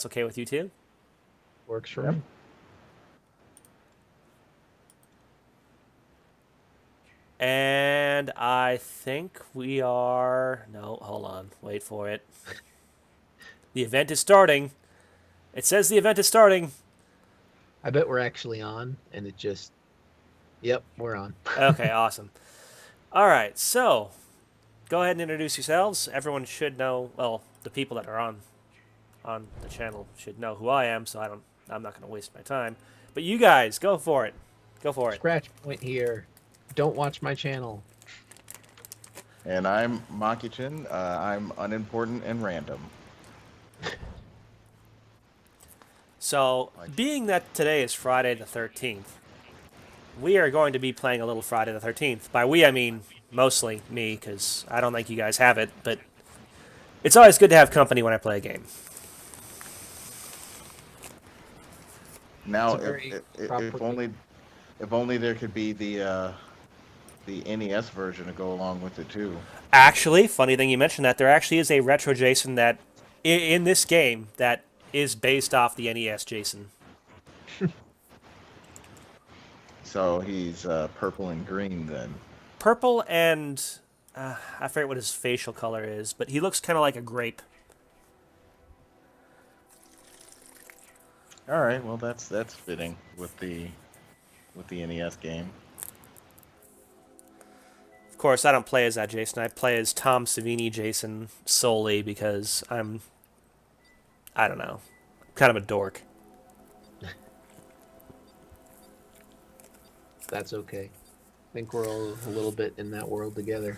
that's okay with you too. Works for Yep. me. And I think we are... No, hold on. Wait for it. The event is starting. It says the event is starting. I bet we're actually on, and it just. Yep, we're on. Okay, awesome. All right, so go ahead and introduce yourselves. Everyone should know, well, the people that are on the channel should know who I am, so I'm not going to waste my time. But you guys, go for it. Go for it. Scratch point here. Don't watch my channel. And I'm Makichin. I'm unimportant and random. So, being that today is Friday the 13th, we are going to be playing a little Friday the 13th. By we, I mean mostly me, because I don't think you guys have it, but it's always good to have company when I play a game. Now, It's a very if only there could be the NES version to go along with it too. Actually, funny thing you mentioned that, there actually is a retro Jason that, in this game, that is based off the NES Jason. So he's purple and green then. Purple and... I forget what his facial color is, but he looks kind of like a grape. All right, well that's fitting with the NES game. Of course, I don't play as that Jason. I play as Tom Savini Jason solely because I don't know, kind of a dork. That's okay. I think we're all a little bit in that world together.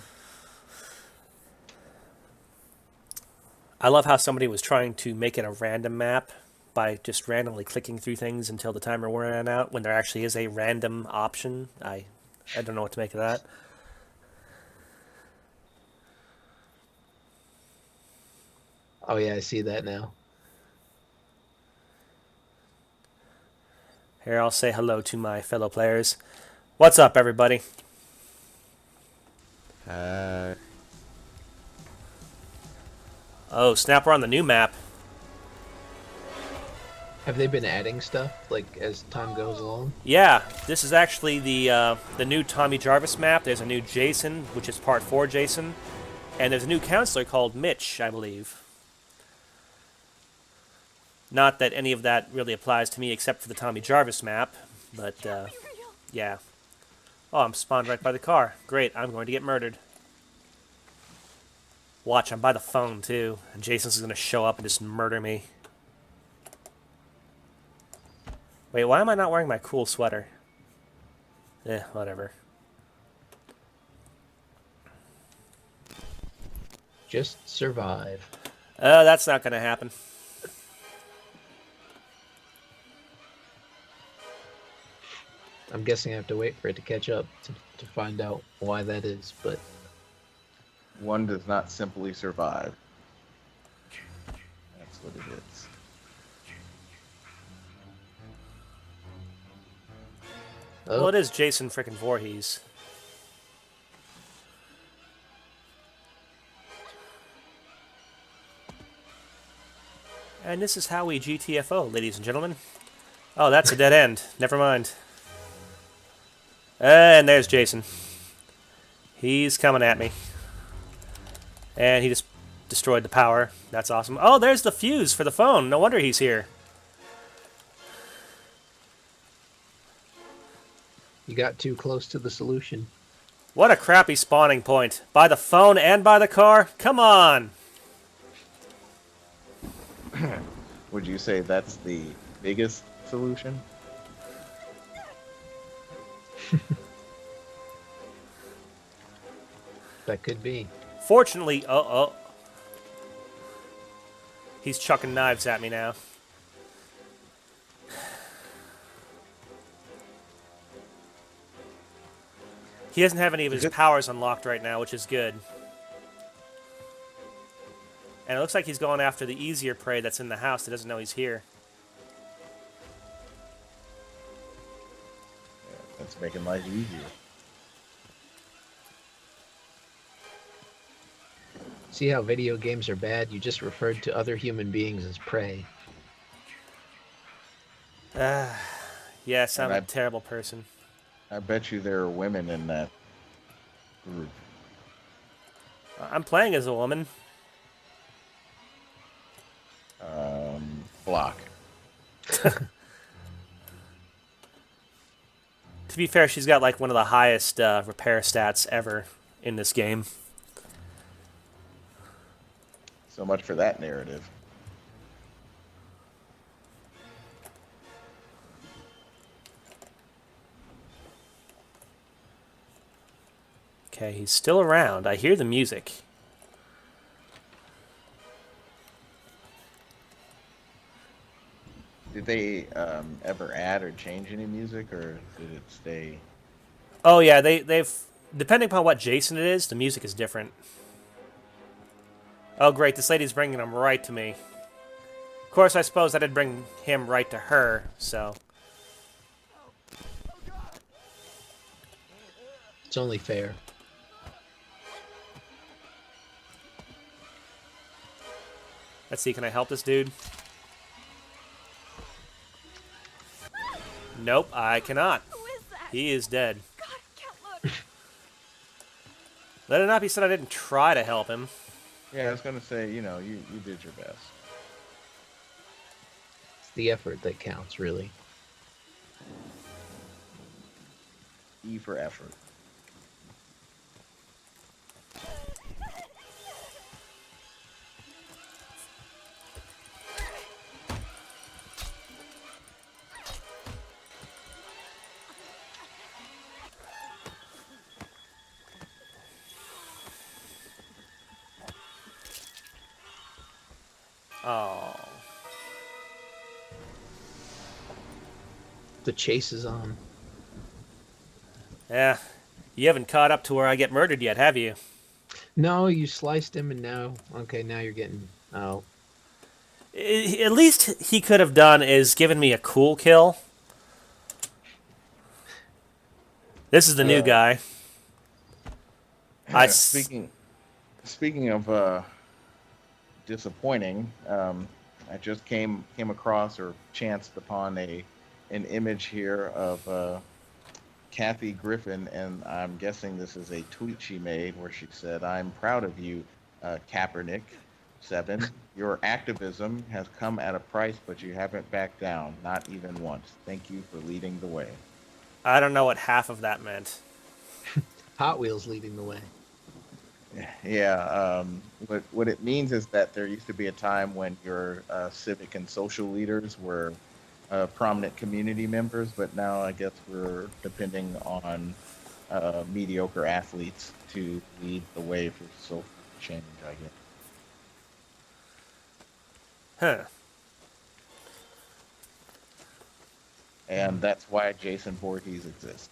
I love how somebody was trying to make it a random map by just randomly clicking through things until the timer ran out, when there actually is a random option. I don't know what to make of that. Oh yeah, I see that now. Here, I'll say hello to my fellow players. What's up, everybody? Oh, snap, we're on the new map. Have they been adding stuff like as time goes along? Yeah, this is actually the new Tommy Jarvis map. There's a new Jason, which is part 4 Jason. And there's a new counselor called Mitch, I believe. Not that any of that really applies to me except for the Tommy Jarvis map, but yeah. Oh, I'm spawned right by the car. Great, I'm going to get murdered. Watch, I'm by the phone too, and Jason's going to show up and just murder me. Wait, why am I not wearing my cool sweater? Whatever. Just survive. That's not going to happen. I'm guessing I have to wait for it to catch up to find out why that is, but One does not simply survive. That's what it is. oh, Well, it is Jason frickin' Voorhees. And this is how we GTFO, ladies and gentlemen. Oh, that's a dead end. Never mind. And there's Jason. He's coming at me. And he just destroyed the power. That's awesome. Oh, there's the fuse for the phone. No wonder he's here. you got too close to the solution. What a crappy spawning point. By the phone and by the car? Come on! Would you say that's the biggest solution? That could be. Fortunately, he's chucking knives at me now. He doesn't have any of his powers unlocked right now, which is good. And it looks like he's going after the easier prey that's in the house that doesn't know he's here. Yeah, that's making life easier. See how video games are bad? You just referred to other human beings as prey. Yes, I'm And a terrible person. I bet you there are women in that group. I'm playing as a woman. Block. To be fair, she's got like one of the highest repair stats ever in this game. So much for that narrative. Okay, he's still around. I hear the music. Did they ever add or change any music, or did it stay? Oh yeah, they've depending upon what Jason it is, the music is different. Oh great, this lady's bringing him right to me. Of course, I suppose I did bring him right to her, so It's only fair. let's see. Can I help this dude? Nope, I cannot. Who is that? He is dead. God, I can't look. Let it not be said I didn't try to help him. Yeah, I was gonna say, you did your best. It's the effort that counts, really. E for effort. Oh. The chase is on. Yeah. You haven't caught up to where I get murdered yet, have you? No, you sliced him, and now, okay, now you're getting. Oh, At least he could have done is given me a cool kill. This is the new guy. Speaking of disappointing, I just came across or chanced upon an image here of Kathy Griffin, and I'm guessing this is a tweet she made where she said, "I'm proud of you, Kaepernick 7. Your activism has come at a price, but you haven't backed down, not even once. Thank you for leading the way." I don't know what half of that meant. Hot Wheels leading the way. Yeah, what it means is that there used to be a time when your civic and social leaders were prominent community members, but now I guess we're depending on mediocre athletes to lead the way for social change, I guess. Huh. And that's why Jason Voorhees exists.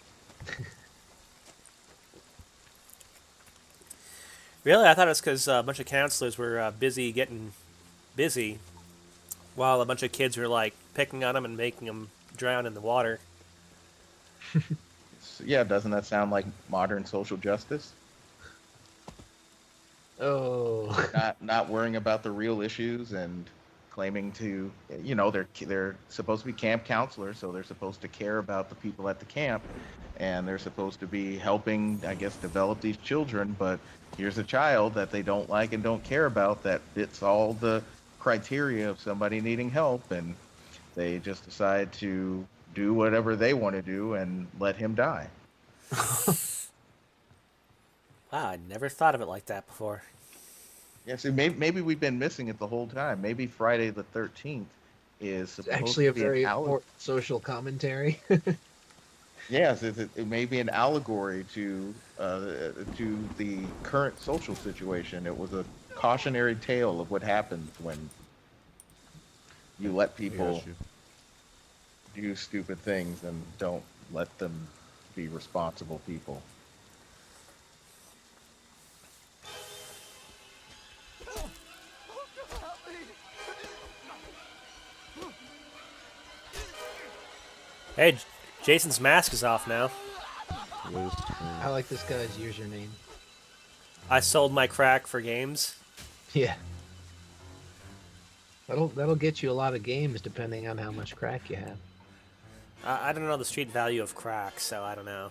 Really? I thought it was because a bunch of counselors were busy getting busy while a bunch of kids were like picking on him and making him drown in the water. So, yeah, doesn't that sound like modern social justice? Oh, Not worrying about the real issues and claiming to, they're supposed to be camp counselors, so they're supposed to care about the people at the camp, and they're supposed to be helping, I guess, develop these children. But here's a child that they don't like and don't care about that fits all the criteria of somebody needing help, and they just decide to do whatever they want to do and let him die. Wow, I never thought of it like that before. Yeah, see, maybe we've been missing it the whole time. Maybe Friday the 13th is it's supposed actually to a be very an important social commentary. yes, it may be an allegory to the current social situation. It was a cautionary tale of what happens when you let people do stupid things and don't let them be responsible people. Hey, Jason's mask is off now. I like this guy's username. I sold my crack for games. Yeah. That'll get you a lot of games depending on how much crack you have. I don't know the street value of crack, so I don't know.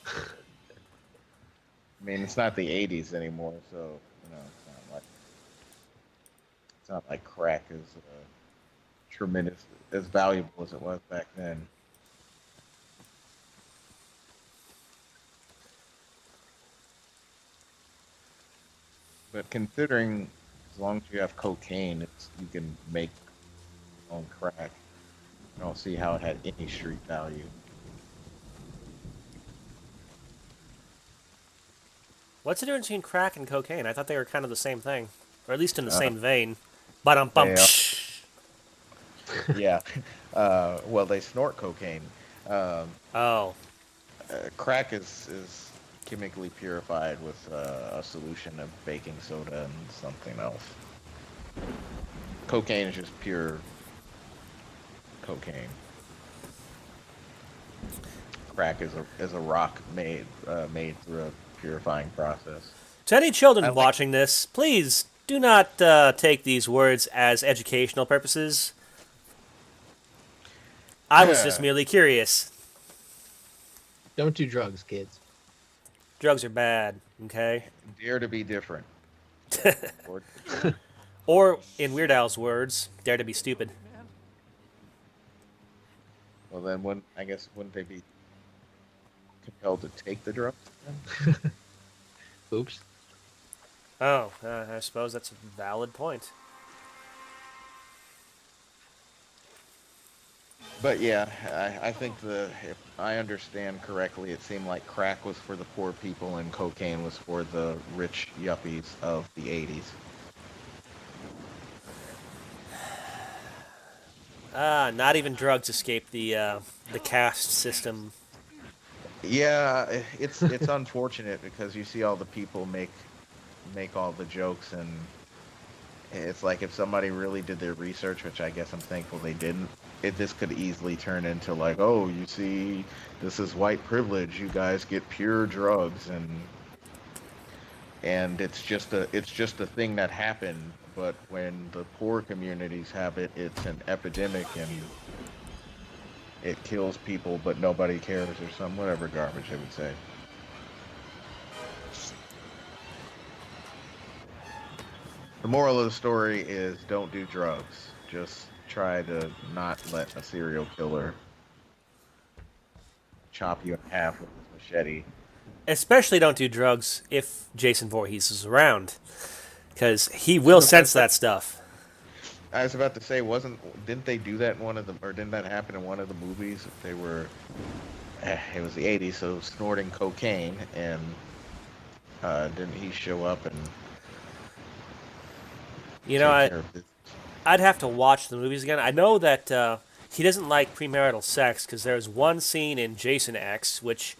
I mean, it's not the '80s anymore, so it's not like crack is tremendous as valuable as it was back then. But considering as long as you have cocaine, you can make your own crack. I don't see how it had any street value. What's the difference between crack and cocaine? I thought they were kind of the same thing, or at least in the Uh, same vein. But bump. they Yeah. Well, they snort cocaine. Um, Oh, Crack is chemically purified with a solution of baking soda and something else. Cocaine is just pure cocaine. Crack is a rock made through a purifying process. to any children I like- watching this, please do not take these words as educational purposes. I was just Yeah. merely curious. Don't do drugs, kids. Drugs are bad, okay? Dare to be different. Or- Or, in Weird Al's words, dare to be stupid. well, then wouldn't they be compelled to take the drugs? Oops. Oh, I suppose that's a valid point. But yeah, I think if I understand correctly, it seemed like crack was for the poor people and cocaine was for the rich yuppies of the '80s. Not even drugs escape the caste system. Yeah, it's unfortunate because you see all the people make all the jokes, and it's like if somebody really did their research, which I guess I'm thankful they didn't. This could easily turn into like, oh, you see, this is white privilege. You guys get pure drugs, and it's just a thing that happened. But when the poor communities have it, it's an epidemic and it kills people, but nobody cares or some whatever garbage they would say. The moral of the story is don't do drugs. Just try to not let a serial killer chop you in half with his machete. Especially don't do drugs if Jason Voorhees is around. Because he will sense that stuff. I was about to say, didn't they do that in one of the, or didn't that happen in one of the movies? They were, it was the '80s, so snorting cocaine, and didn't he show up and You know, take care of business? I'd have to watch the movies again. I know that he doesn't like premarital sex because there's one scene in Jason X which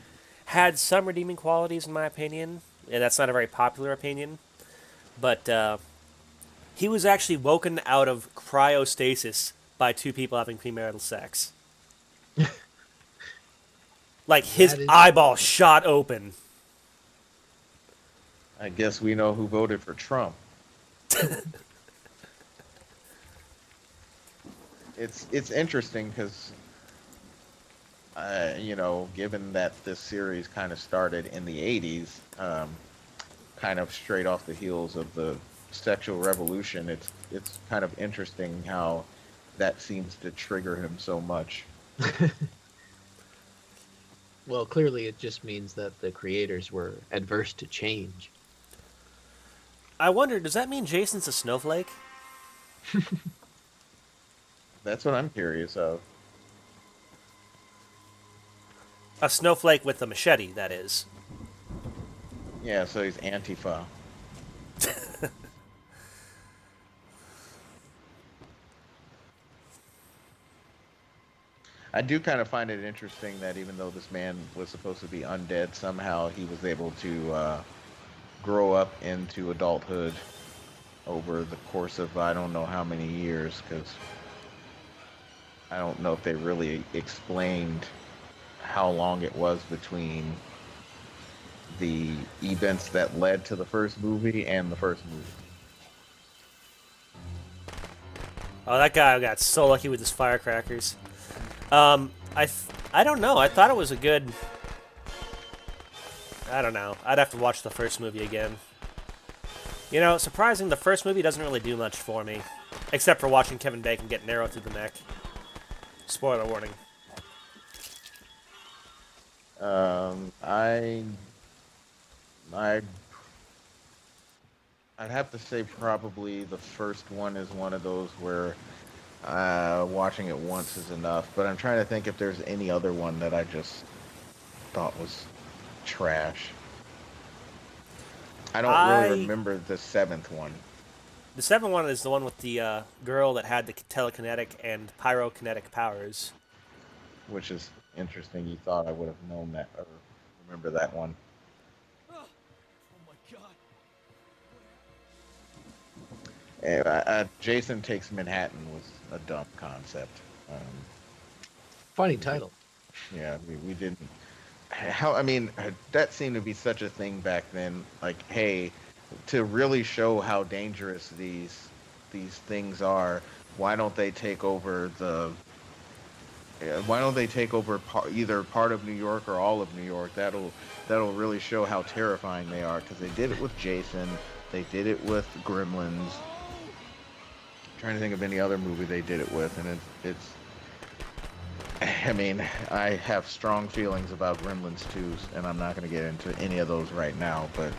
had some redeeming qualities, in my opinion, and that's not a very popular opinion. But he was actually woken out of cryostasis by two people having premarital sex. Like his That is- eyeball shot open. I guess we know who voted for Trump. It's interesting because, given that this series kind of started in the '80s, kind of straight off the heels of the sexual revolution, it's kind of interesting how that seems to trigger him so much. Well, clearly it just means that the creators were adverse to change. I wonder, does that mean Jason's a snowflake? That's what I'm curious of. A snowflake with a machete, that is. Yeah, so he's Antifa. I do kind of find it interesting that even though this man was supposed to be undead, somehow he was able to grow up into adulthood over the course of I don't know how many years, because I don't know if they really explained how long it was between the events that led to the first movie and the first movie. Oh, that guy got so lucky with his firecrackers. I don't know. I thought it was a good. I don't know. I'd have to watch the first movie again. You know, surprising, the first movie doesn't really do much for me, except for watching Kevin Bacon get an arrow through the neck. Spoiler warning. I I'd have to say probably the first one is one of those where watching it once is enough. But I'm trying to think if there's any other one that I just thought was trash. I don't really remember the seventh one. The seventh one is the one with the girl that had the telekinetic and pyrokinetic powers. Which is interesting. You thought I would have known that or remember that one. Oh my god. Jason Takes Manhattan was a dumb concept. Funny title. Yeah, we didn't. How I mean, that seemed to be such a thing back then. Like, hey, to really show how dangerous these things are, why don't they take over the? Why don't they take over either part of New York or all of New York? That'll really show how terrifying they are. Because they did it with Jason, they did it with Gremlins. Trying to think of any other movie they did it with, and it's. I mean, I have strong feelings about Gremlins 2, and I'm not going to get into any of those right now. But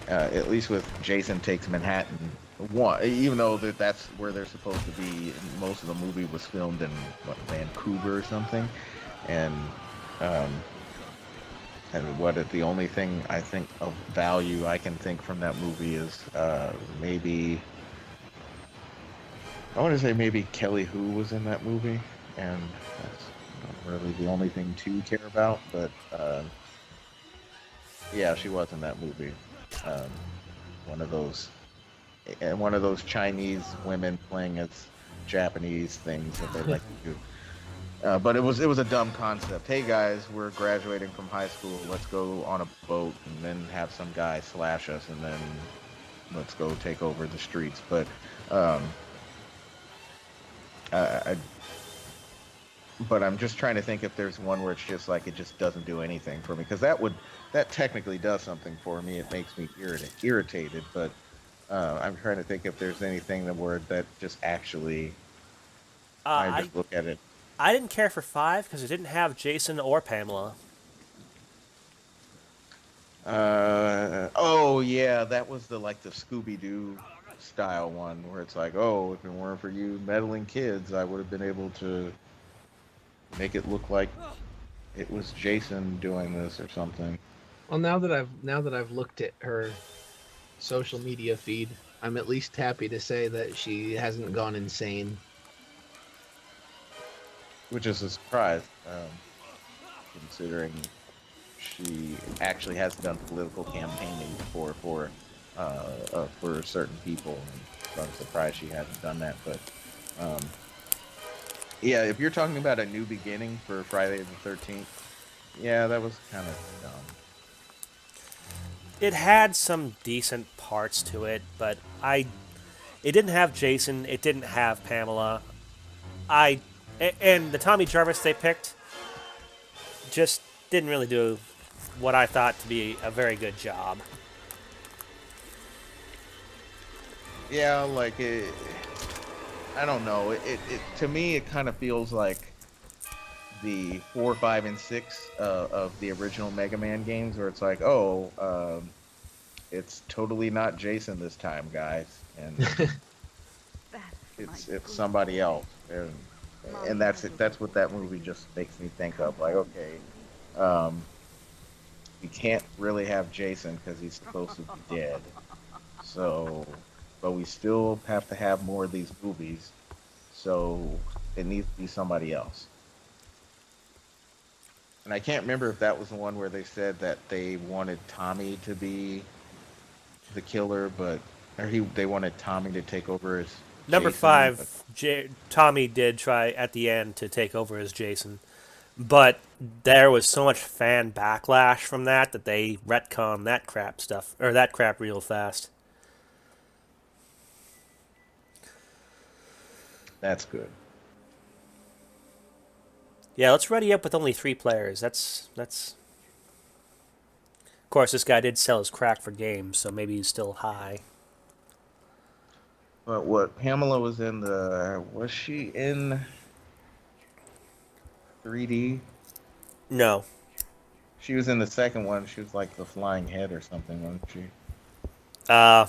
at least with Jason Takes Manhattan, one, even though that's where they're supposed to be, most of the movie was filmed in Vancouver or something, and the only thing I think of value I can think from that movie is maybe. I want to say maybe Kelly Hu was in that movie, and that's not really the only thing to care about, but yeah, she was in that movie. Um, one of those Chinese women playing as Japanese things that they like to do. But it was a dumb concept. Hey guys, we're graduating from high school. Let's go on a boat and then have some guy slash us, and then let's go take over the streets. But but I'm just trying to think if there's one where it's just like it just doesn't do anything for me, because that technically does something for me. It makes me irritated, but I'm trying to think if there's anything that just actually I just look at it. I didn't care for 5 because it didn't have Jason or Pamela. Oh yeah, that was the Scooby Doo style one where it's like, oh, if it weren't for you meddling kids, I would have been able to make it look like it was Jason doing this or something. Well, now that I've looked at her social media feed, I'm at least happy to say that she hasn't gone insane. Which is a surprise, considering she actually has done political campaigning before for certain people. And so I'm surprised she hasn't done that. But yeah, if you're talking about a new beginning for Friday the 13th, yeah, that was kind of dumb. It had some decent parts to it, but it didn't have Jason. It didn't have Pamela. And the Tommy Jarvis they picked just didn't really do what I thought to be a very good job. Yeah, I don't know. It to me it kind of feels like the 4, 5, and 6 of the original Mega Man games, where it's like, oh, it's totally not Jason this time, guys, and it's somebody else, and that's it. That's what that movie just makes me think of. Like, okay, we can't really have Jason because he's supposed to be dead, so. But we still have to have more of these movies, so it needs to be somebody else. And I can't remember if that was the one where they said that they wanted Tommy to be the killer, they wanted Tommy to take over as Number Jason, 5, Tommy did try at the end to take over as Jason, but there was so much fan backlash from that they retconned that crap real fast. That's good. Yeah, let's ready up with only 3 players. That's. Of course, this guy did sell his crack for games, so maybe he's still high. But what Pamela was in the was she in 3D? No. She was in the second one. She was like the flying head or something, wasn't she? Uh,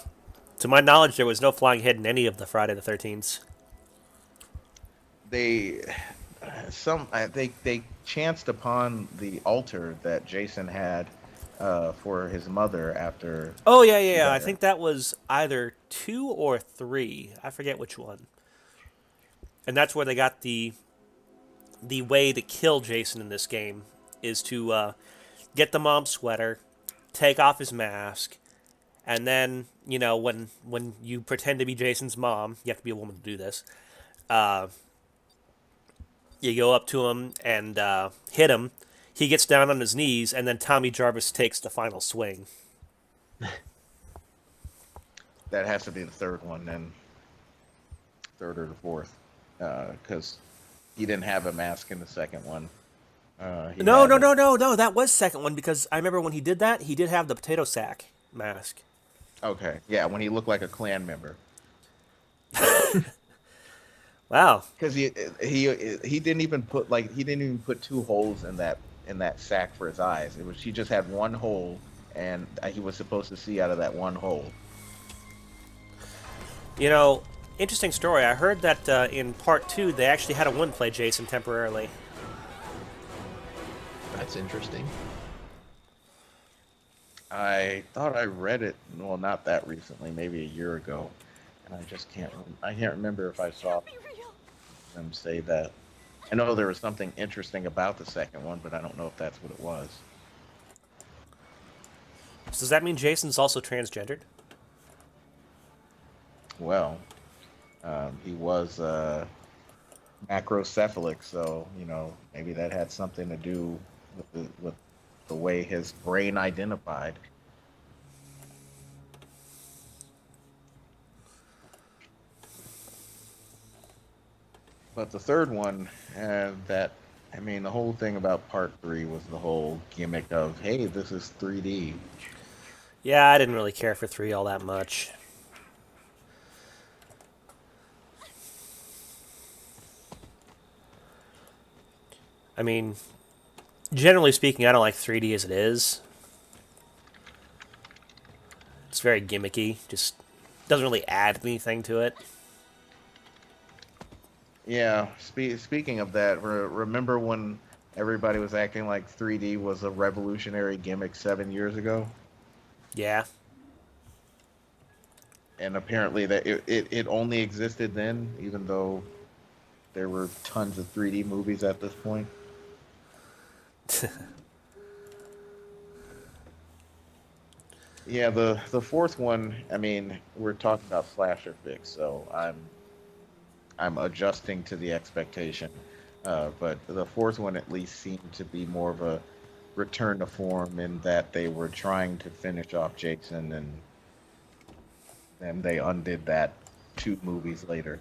to my knowledge, there was no flying head in any of the Friday the 13th. They they chanced upon the altar that Jason had for his mother after Oh yeah, she yeah. I died. think that was either 2 or 3. I forget which one. And that's where they got the way to kill Jason in this game is to get the mom's sweater, take off his mask, and then when you pretend to be Jason's mom, you have to be a woman to do this. Uh, you go up to him and hit him. He gets down on his knees, and then Tommy Jarvis takes the final swing. That has to be the third one then, third or the fourth, because he didn't have a mask in the second one. He No, had no, a- no, no, no. That was second one because I remember when he did that, he did have the potato sack mask. Okay, yeah, when he looked like a clan member, Wow. because he didn't even put he didn't even put 2 holes in that sack for his eyes. It was he just had 1 hole, and he was supposed to see out of that 1 hole. You know, interesting story. I heard that in part 2, they actually had a woman play Jason temporarily. That's interesting. I thought I read it, well, not that recently, maybe a year ago, and I can't remember if I saw them say that. I know there was something interesting about the second one, but I don't know if that's what it was. So does that mean Jason's also transgendered? Well, he was macrocephalic, so maybe that had something to do with the way his brain identified. But the third one, the whole thing about part 3 was the whole gimmick of, hey, this is 3D. Yeah, I didn't really care for 3 all that much. I mean, generally speaking, I don't like 3D as it is. It's very gimmicky. Just doesn't really add anything to it. Yeah, speaking of that, remember when everybody was acting like 3D was a revolutionary gimmick 7 years ago? Yeah. And apparently that it only existed then, even though there were tons of 3D movies at this point. Yeah, the fourth one, we're talking about slasher fix, so I'm adjusting to the expectation. But the fourth one at least seemed to be more of a return to form in that they were trying to finish off Jason, and then they undid that 2 movies later.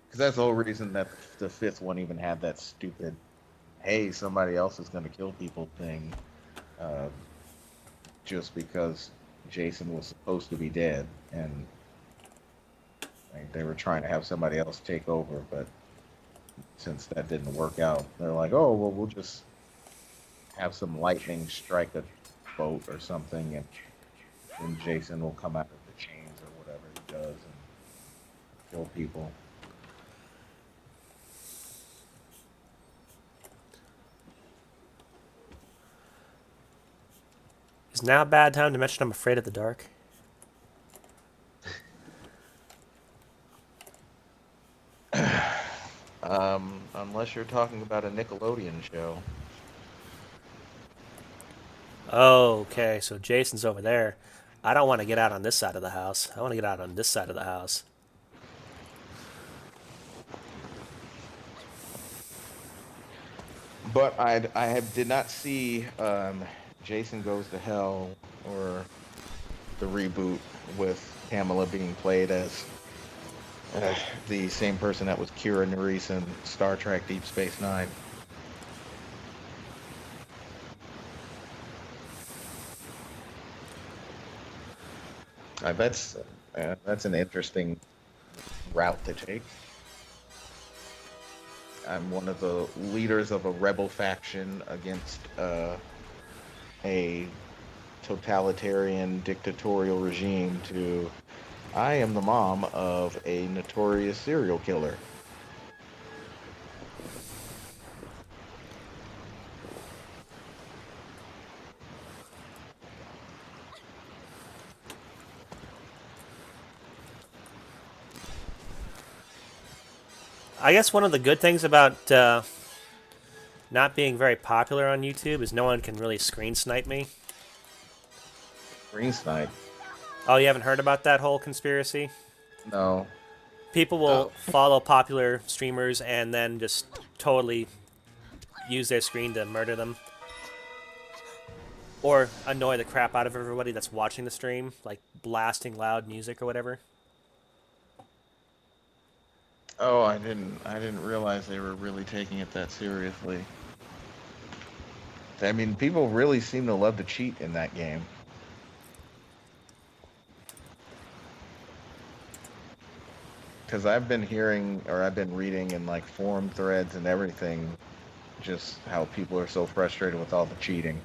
Because that's the whole reason that the fifth one even had that stupid, hey, somebody else is going to kill people thing. Just because Jason was supposed to be dead, and they were trying to have somebody else take over, but since that didn't work out, they're like, oh, well, we'll just have some lightning strike a boat or something, and then Jason will come out of the chains or whatever he does and kill people. Is now a bad time to mention I'm afraid of the dark? Unless you're talking about a Nickelodeon show. Okay, so Jason's over there. I don't want to get out on this side of the house. I want to get out on this side of the house. But did not see Jason Goes to Hell or the reboot with Pamela being played as Uh, the same person that was Kira Nerys in Star Trek Deep Space Nine. That's an interesting route to take. I'm one of the leaders of a rebel faction against a totalitarian dictatorial regime to I am the mom of a notorious serial killer. I guess one of the good things about not being very popular on YouTube is no one can really screen snipe me. Green Snipe. Oh, you haven't heard about that whole conspiracy? No. People will follow popular streamers and then just totally use their screen to murder them. Or annoy the crap out of everybody that's watching the stream, like blasting loud music or whatever. Oh, I didn't realize they were really taking it that seriously. I mean, people really seem to love to cheat in that game. Because I've been hearing, or I've been reading in like forum threads and everything, just how people are so frustrated with all the cheating.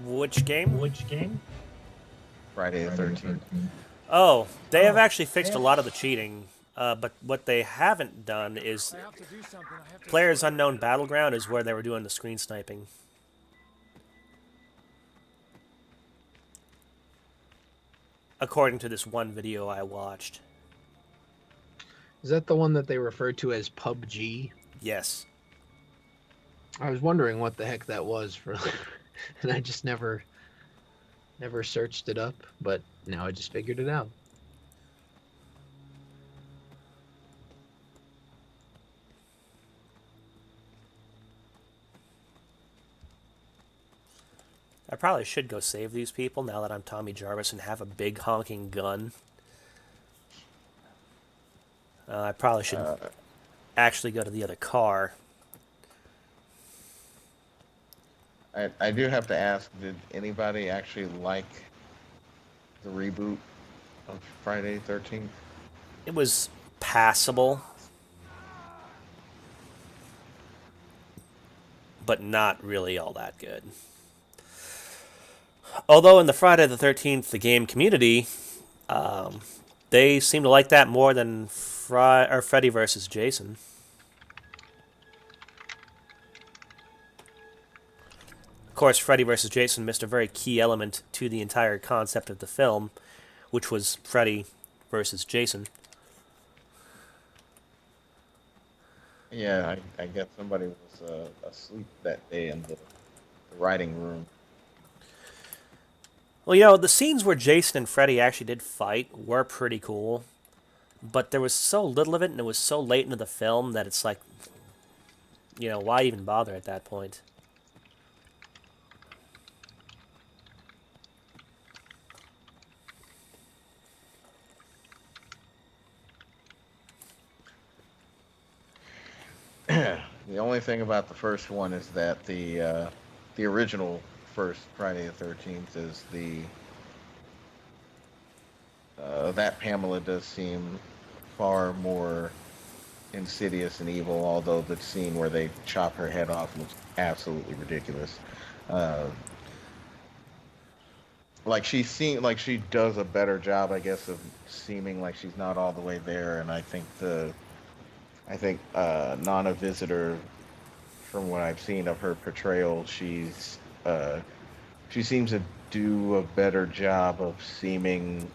Which game? Friday the 13th. Oh, they have actually fixed a lot of the cheating, but what they haven't done is I have to do something. I have to. Players Unknown Battleground is where they were doing the screen sniping. According to this one video I watched. Is that the one that they refer to as PUBG? Yes. I was wondering what the heck that was for, and I just never searched it up, but now I just figured it out. I probably should go save these people now that I'm Tommy Jarvis and have a big honking gun. I probably should actually go to the other car. I do have to ask, did anybody actually like the reboot of Friday the 13th? It was passable, but not really all that good. Although in the Friday the 13th, the game community, they seem to like that more than Freddy versus Jason. Of course, Freddy vs. Jason missed a very key element to the entire concept of the film, which was Freddy versus Jason. Yeah, I guess somebody was asleep that day in the writing room. Well, you know, the scenes where Jason and Freddy actually did fight were pretty cool, but there was so little of it, and it was so late into the film that it's like, you know, why even bother at that point? The only thing about the first one is that the original first Friday the 13th is that Pamela does seem far more insidious and evil, although the scene where they chop her head off was absolutely ridiculous. Like she does a better job, I guess, of seeming like she's not all the way there, and I think Nana Visitor, from what I've seen of her portrayal, she seems to do a better job of seeming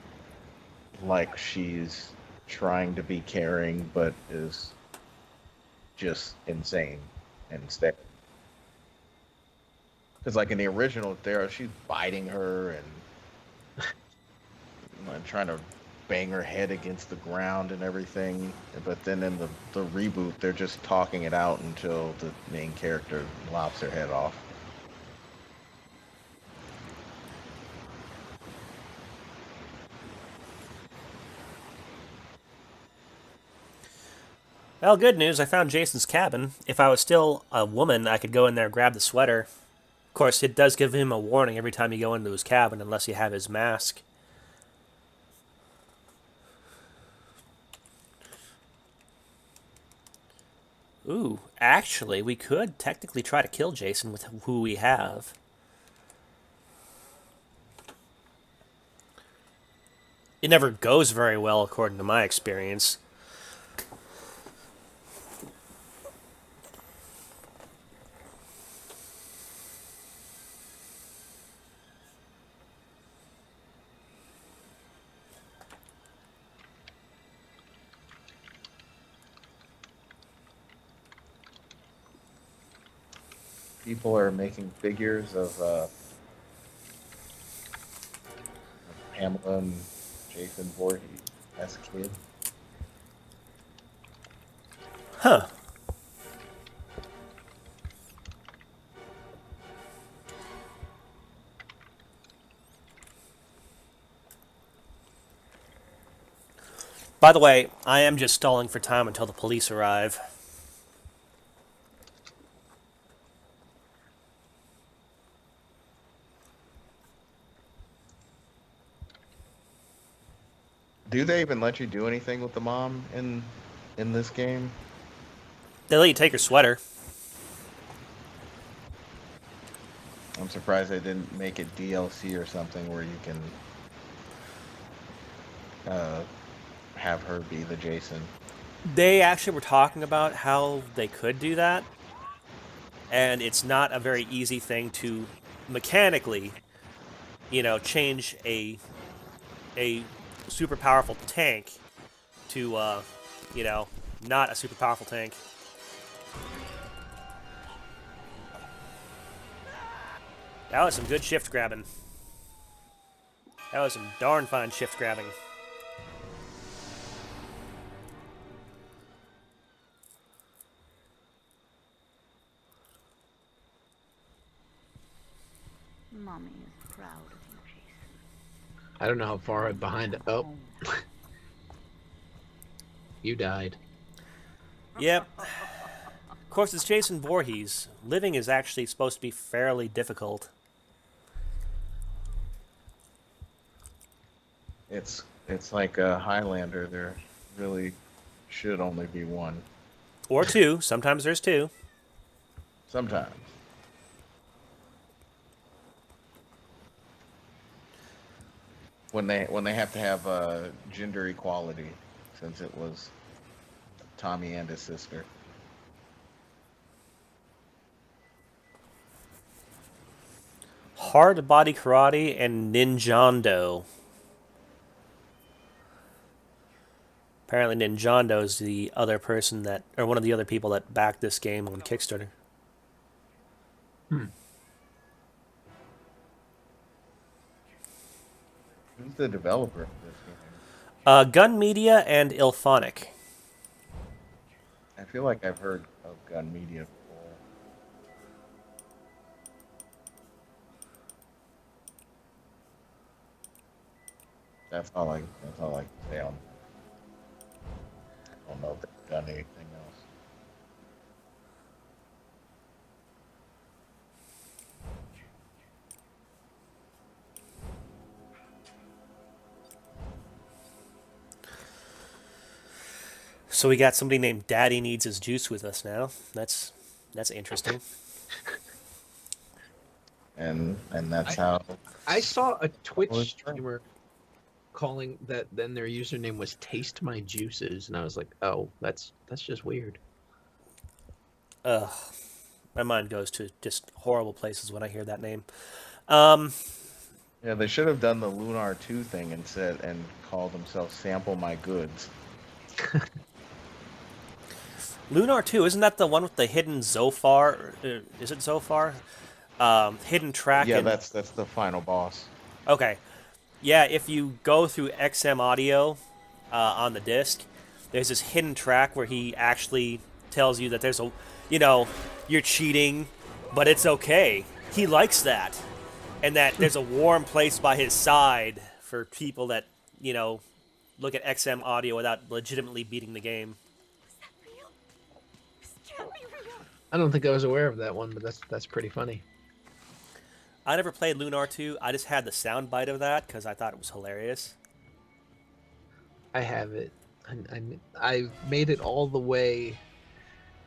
like she's trying to be caring, but is just insane instead. Because like in the original, she's biting her and trying to bang her head against the ground and everything. But then in the reboot, they're just talking it out until the main character lops her head off. Well, good news. I found Jason's cabin. If I was still a woman, I could go in there and grab the sweater. Of course, it does give him a warning every time you go into his cabin, unless you have his mask. Ooh, actually, we could technically try to kill Jason with who we have. It never goes very well, according to my experience. People are making figures of Pamela and Jason Voorhees as a kid. Huh. By the way, I am just stalling for time until the police arrive. Do they even let you do anything with the mom in this game? They let you take her sweater. I'm surprised they didn't make it DLC or something where you can have her be the Jason. They actually were talking about how they could do that, and it's not a very easy thing to mechanically, change a super powerful tank to, not a super powerful tank. That was some good shift grabbing. That was some darn fine shift grabbing. Mommy is proud of you, Jason. I don't know how far I'm behind it. Oh, you died. Yep. Of course, it's Jason Voorhees. Living is actually supposed to be fairly difficult. It's like a Highlander. There really should only be one. Or two. Sometimes there's two. Sometimes. When they have to have gender equality, since it was Tommy and his sister. Hard Body Karate and Ninjando. Apparently Ninjando is the other person that, or one of the other people that backed this game on Kickstarter. Hmm. Who's the developer of this game? Gun Media and Ilphonic. I feel like I've heard of Gun Media before. That's all I can say on. I don't know if they've done anything else. So we got somebody named Daddy Needs His Juice with us now. That's interesting. And that's how. I saw a Oh, Twitch it's true. streamer calling that. Then their username was "Taste My Juices," and I was like, "Oh, that's just weird." Ugh. My mind goes to just horrible places when I hear that name. Yeah, they should have done the Lunar 2 thing and called themselves Sample My Goods. Lunar 2, isn't that the one with the hidden Zophar? Is it Zophar? Hidden track. Yeah, and... that's the final boss. Okay. Yeah, if you go through XM audio on the disc, there's this hidden track where he actually tells you that there's a, you're cheating, but it's okay. He likes that. And that there's a warm place by his side for people that, look at XM audio without legitimately beating the game. Was that real? I don't think I was aware of that one, but that's pretty funny. I never played Lunar 2. I just had the sound bite of that because I thought it was hilarious. I have it. I made it all the way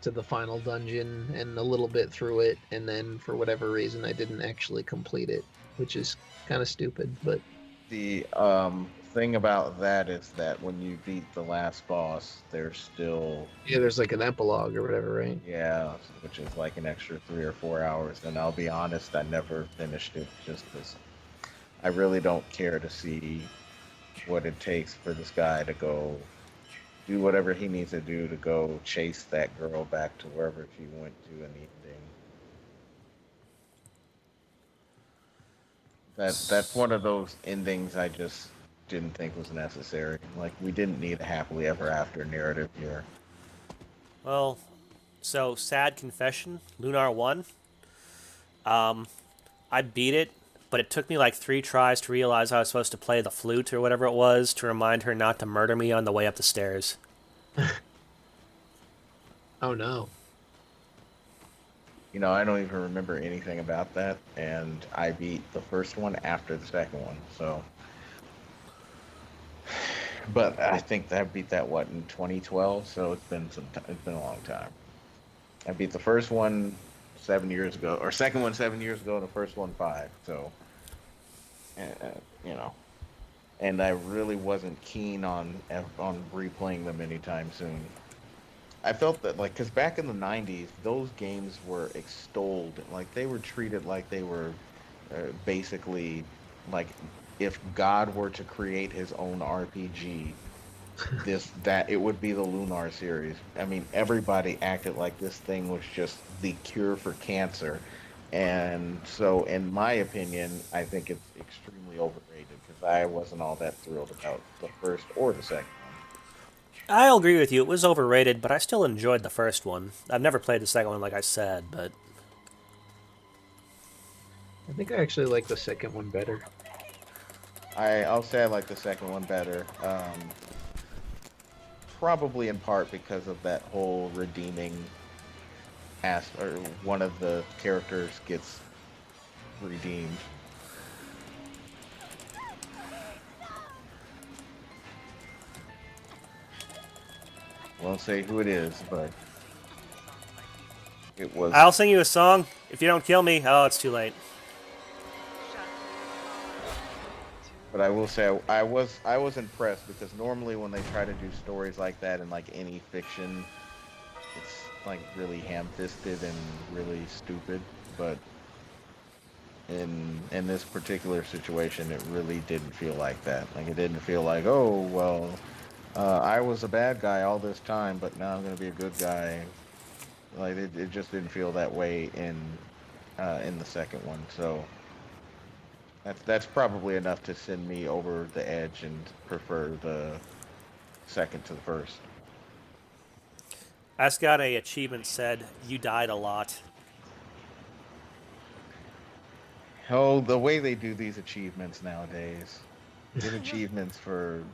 to the final dungeon and a little bit through it, and then for whatever reason I didn't actually complete it, which is kind of stupid. But The thing about that is that when you beat the last boss, there's still, yeah, there's like an epilogue or whatever, right? yeah, which is like an extra 3 or 4 hours. And I'll be honest, I never finished it just because I really don't care to see what it takes for this guy to go do whatever he needs to do to go chase that girl back to wherever she went to in the ending. That's one of those endings I just didn't think was necessary. Like, we didn't need a happily ever after narrative here. Well, so sad confession, Lunar 1. I beat it, but it took me like 3 tries to realize I was supposed to play the flute or whatever it was to remind her not to murder me on the way up the stairs. Oh no. You know, I don't even remember anything about that, and I beat the first one after the second one, so. But I think that I beat that, what, in 2012, so it's been it's been a long time. I beat the first one 7 years ago, or second one 7 years ago, and the first one 5, so. You know. And I really wasn't keen on replaying them anytime soon. I felt that, like, because back in the 90s, those games were extolled. Like, they were treated like they were basically, like, if God were to create his own RPG, it would be the Lunar series. I mean, everybody acted like this thing was just the cure for cancer. And so, in my opinion, I think it's extremely overrated because I wasn't all that thrilled about the first or the second. I'll agree with you, it was overrated, but I still enjoyed the first one. I've never played the second one, like I said, but I think I actually like the second one better. I'll say I like the second one better. Probably in part because of that whole redeeming or one of the characters gets redeemed. Won't say who it is, but it was. I'll sing you a song. If you don't kill me, oh, it's too late. But I will say I was impressed because normally when they try to do stories like that in like any fiction, it's like really ham-fisted and really stupid. But in this particular situation, it really didn't feel like that. Like, it didn't feel like, oh well, I was a bad guy all this time, but now I'm gonna be a good guy. Like, it just didn't feel that way in the second one. So. That's probably enough to send me over the edge and prefer the second to the first. I just got a achievement said, you died a lot. Oh, the way they do these achievements nowadays. Get achievements for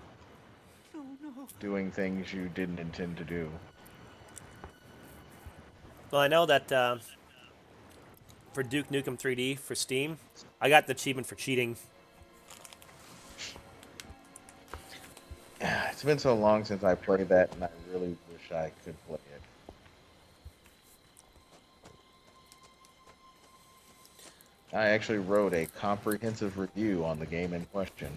doing things you didn't intend to do. Well, I know that for Duke Nukem 3D for Steam, I got the achievement for cheating. It's been so long since I played that, and I really wish I could play it. I actually wrote a comprehensive review on the game in question.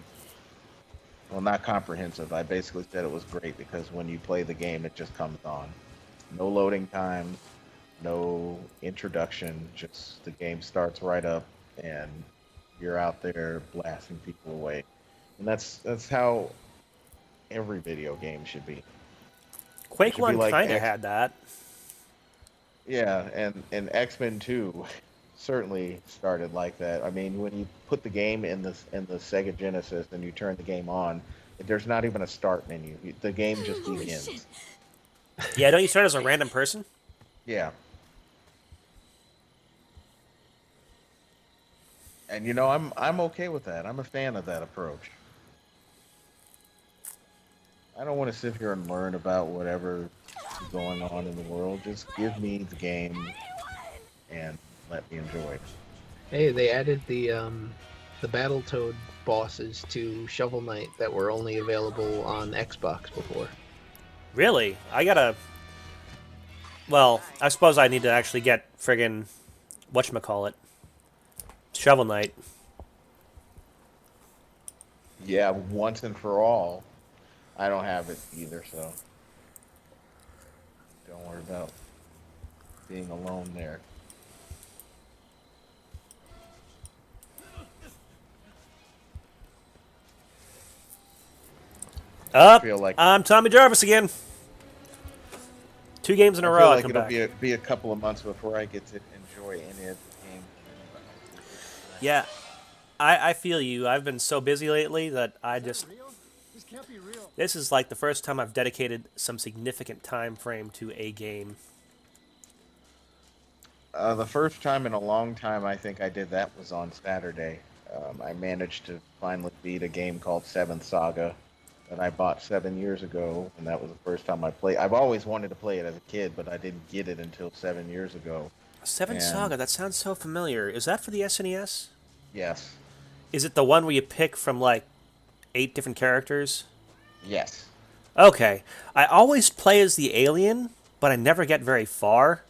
Well, not comprehensive. I basically said it was great because when you play the game, it just comes on. No loading time, no introduction, just the game starts right up and you're out there blasting people away. And that's how every video game should be. Quake should be 1 like kind of X- had that. Yeah, and X-Men 2 certainly started like that. I mean, when you put the game in the Sega Genesis and you turn the game on, there's not even a start menu. The game just begins. Yeah, don't you start as a random person? Yeah. And you know, I'm okay with that. I'm a fan of that approach. I don't want to sit here and learn about whatever going on in the world. Just give me the game and let me enjoy it. Hey, they added the Battletoad bosses to Shovel Knight that were only available on Xbox before. Really? I gotta. Well, I suppose I need to actually get friggin' whatchamacallit. Shovel Knight. Yeah, once and for all. I don't have it either, so don't worry about being alone there. Up. Feel like I'm Tommy Jarvis again. 2 games in a I row. feel I like come it'll back. be a couple of months before I get to enjoy any of the games. Yeah, I feel you. I've been so busy lately that I just. Real? This can't be real. This is like the first time I've dedicated some significant time frame to a game. The first time in a long time I think I did that was on Saturday. I managed to finally beat a game called Seventh Saga that I bought 7 years ago, and that was the first time I played. I've always wanted to play it as a kid, but I didn't get it until 7 years ago. Seven And Saga. That sounds so familiar. Is that for the SNES? yes, Is it the one where you pick from like 8 different characters? yes. Okay. I always play as the alien, but I never get very far.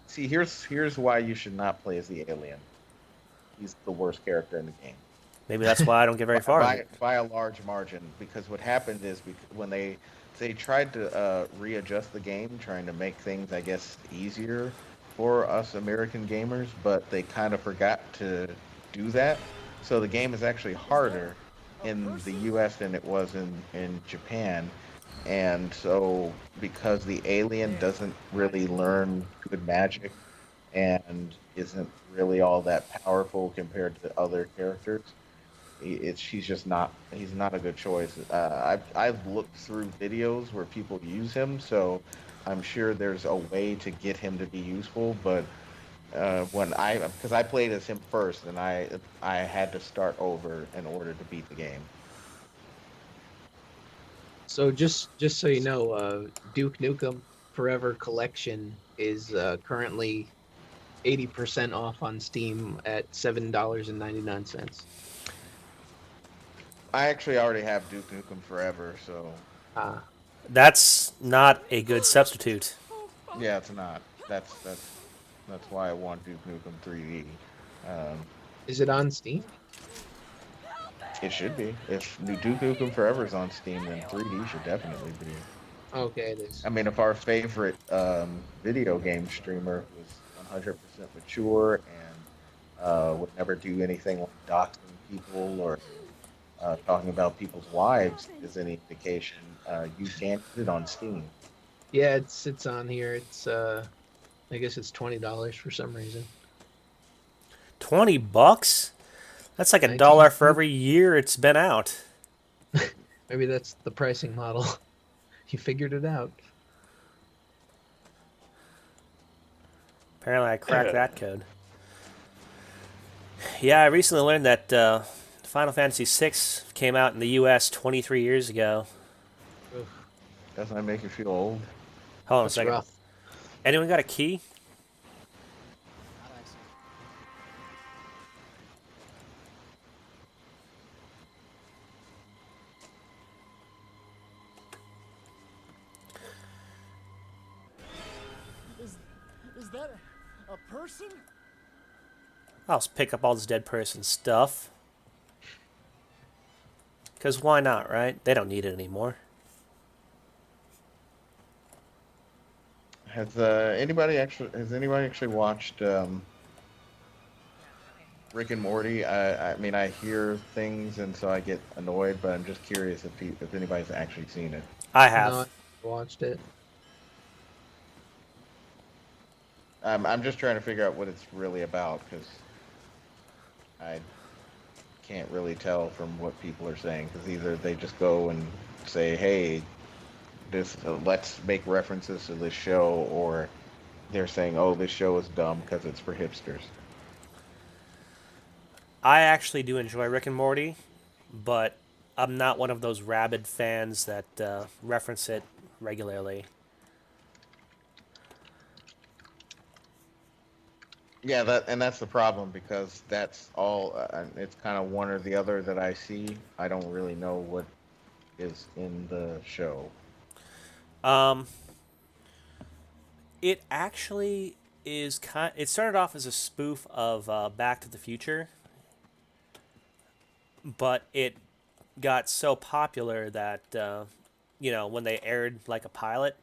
See, here's why you should not play as the alien. He's the worst character in the game. Maybe that's why I don't get very far. By a large margin, because what happened is when they tried to readjust the game, trying to make things, I guess, easier for us American gamers, but they kind of forgot to do that. So the game is actually harder in the U.S. than it was in Japan. And so because the alien doesn't really learn good magic and isn't really all that powerful compared to other characters, he's not a good choice. I've looked through videos where people use him, so I'm sure there's a way to get him to be useful. But because I played as him first, and I had to start over in order to beat the game. So just so you know, Duke Nukem Forever Collection is currently 80% off on Steam at $7.99. I actually already have Duke Nukem Forever, so Ah, That's not a good substitute. yeah, it's not. That's why I want Duke Nukem 3D. Um, is it on Steam? it should be. If Duke Nukem Forever is on Steam, then 3D should definitely be. Okay, it is. I mean, if our favorite video game streamer was 100% mature and would never do anything like doxing people or talking about people's wives is any indication, you can get it on Steam. Yeah, it's on here. It's I guess it's $20 for some reason. $20? That's like $1 19. for every year it's been out. Maybe that's the pricing model. You figured it out. Apparently, I cracked that code. Yeah, I recently learned that Final Fantasy VI came out in the U.S. 23 years ago. Oof, Doesn't that make you feel old? Hold on a that's second. rough. Anyone got a key? Not actually. Is that a person? I'll just pick up all this dead person stuff. Because why not, right? They don't need it anymore. Has anybody actually watched Rick and Morty? I mean, I hear things and so I get annoyed, but I'm just curious if anybody's actually seen it. I have. No, I watched it. I'm just trying to figure out what it's really about because I can't really tell from what people are saying because either they just go and say, "Hey, let's make references to this show," or they're saying, "Oh, this show is dumb because it's for hipsters." I actually do enjoy Rick and Morty, but I'm not one of those rabid fans that reference it regularly. Yeah, that's the problem because that's all. It's kind of one or the other that I see. I don't really know what is in the show. Um, it actually is kind. It started off as a spoof of Back to the Future, but it got so popular that when they aired like a pilot,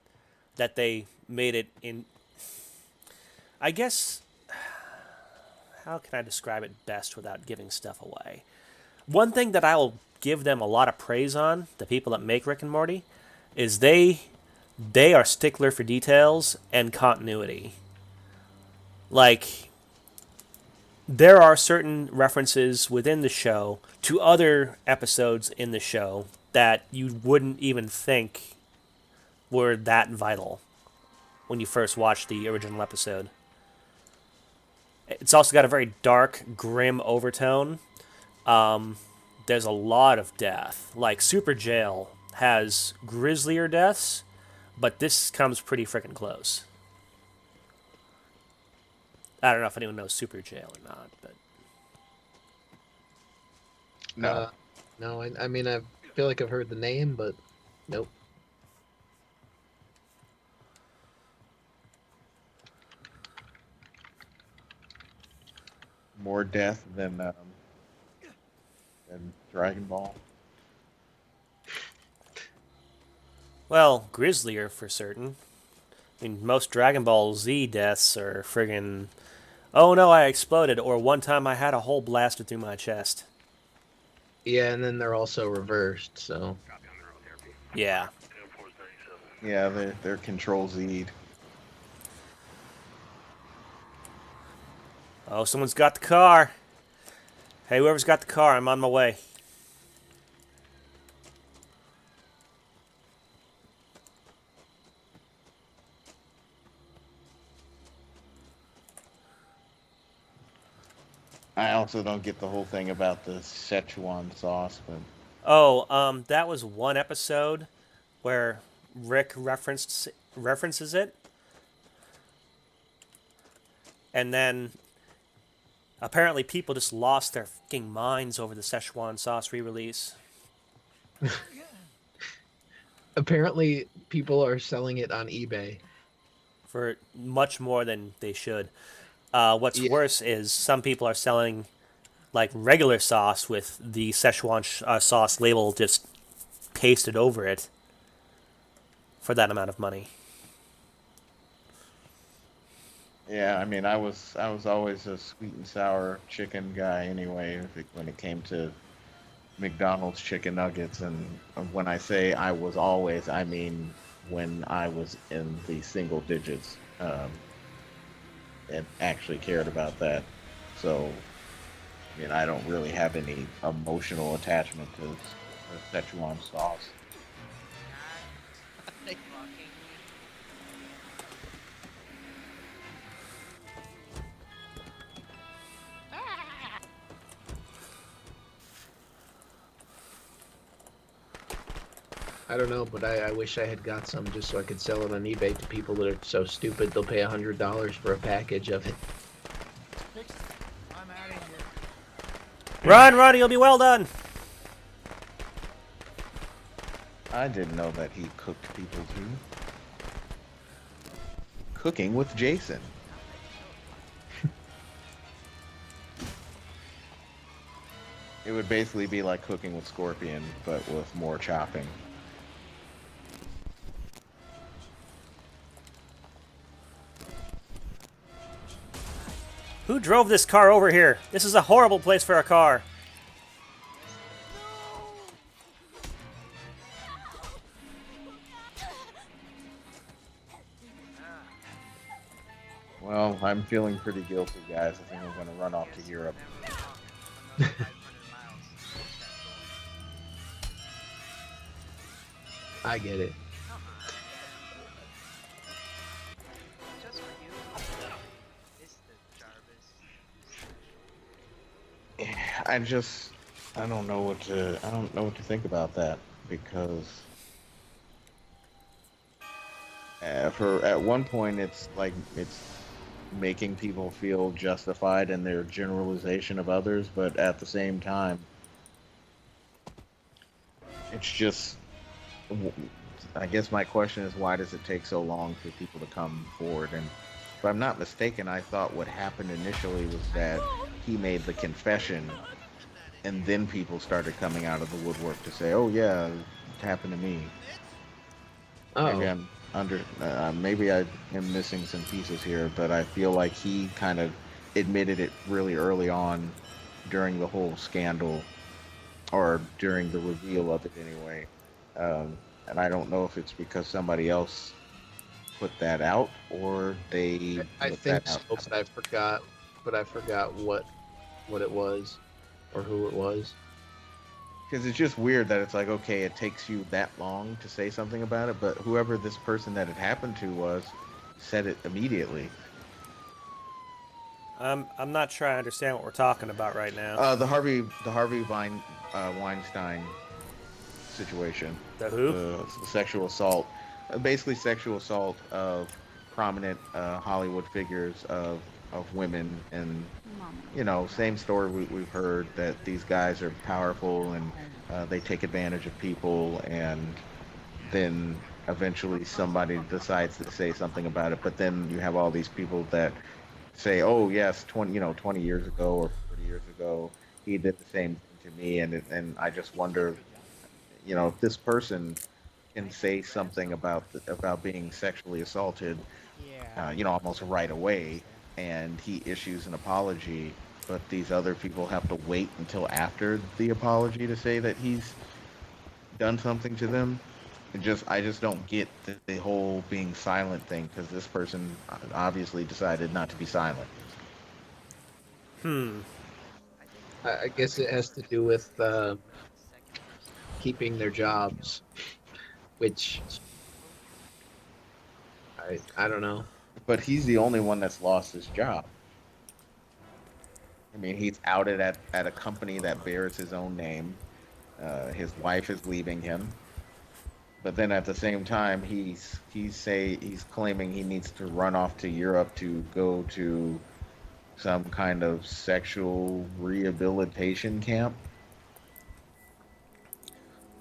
that they made it in. I guess how can I describe it best without giving stuff away? One thing that I will give them a lot of praise on, the people that make Rick and Morty, is they are stickler for details and continuity. Like there are certain references within the show to other episodes in the show that you wouldn't even think were that vital when you first watched the original episode. It's also got a very dark, grim overtone. There's a lot of death. Like Super Jail has grislier deaths, but this comes pretty freaking close. I don't know if anyone knows Super Jail or not, but No, No, I mean, I feel like I've heard the name, but nope. more death than Dragon Ball. well, grislier for certain. I mean, most Dragon Ball Z deaths are friggin' oh no, I exploded, or one time I had a hole blasted through my chest. Yeah, and then they're also reversed, so. Yeah. Yeah, they're Control Z'd. Oh, someone's got the car. Hey, whoever's got the car, I'm on my way. I also don't get the whole thing about the Szechuan sauce, but Oh, that was one episode where Rick references it, and then apparently people just lost their fucking minds over the Szechuan sauce re-release. Apparently, people are selling it on eBay. For much more than they should. What's Yeah. worse is some people are selling like regular sauce with the Szechuan sauce label just pasted over it for that amount of money. yeah, I mean, I was always a sweet and sour chicken guy anyway. When it came to McDonald's chicken nuggets, and when I say I was always, I mean when I was in the single digits, and actually cared about that. So, I mean, I don't really have any emotional attachment to the Szechuan sauce. I don't know, but I wish I had got some just so I could sell it on eBay to people that are so stupid they'll pay $100 for a package of it. Fix it. I'm out of here. Run, Ronnie, you'll be well done. I didn't know that he cooked people too. Cooking with Jason. It would basically be like cooking with Scorpion, but with more chopping. Who drove this car over here? This is a horrible place for a car. Well, I'm feeling pretty guilty, guys. I think I'm going to run off to Europe. I get it. Just for you, Mr. Jarvis. I don't know what to think about that because at one point it's like it's making people feel justified in their generalization of others, but at the same time, it's just. I guess my question is, why does it take so long for people to come forward? And if I'm not mistaken, I thought what happened initially was that he made the confession, and then people started coming out of the woodwork to say, "Oh yeah, it happened to me." Maybe Oh, I'm maybe I am missing some pieces here, but I feel like he kind of admitted it really early on during the whole scandal, or during the reveal of it anyway. And I don't know if it's because somebody else put that out or they I put that think so, out. but I forgot. But I forgot what it was, or who it was. Because it's just weird that it's like, okay, it takes you that long to say something about it, but whoever this person that it happened to was said it immediately. I'm not sure I understand what we're talking about right now. Weinstein situation, The who? the sexual assault, basically sexual assault of prominent Hollywood figures of women, and Mommy you is know, proud same of story we've heard that these guys are powerful and they take advantage of people, and then eventually somebody decides to say something about it, but then you have all these people that say, oh yes, 20 years ago or 40 years ago he did the same thing to me, and I just wonder, if this person can say something about being sexually assaulted, Yeah. almost right away, and he issues an apology, but these other people have to wait until after the apology to say that he's done something to them. I just don't get the whole being silent thing, because this person obviously decided not to be silent. Hmm. I guess it has to do with Second person. keeping their jobs, which I don't know. But he's the only one that's lost his job. I mean, he's outed at a company that bears his own name. His wife is leaving him, but then at the same time, he's claiming he needs to run off to Europe to go to some kind of sexual rehabilitation camp.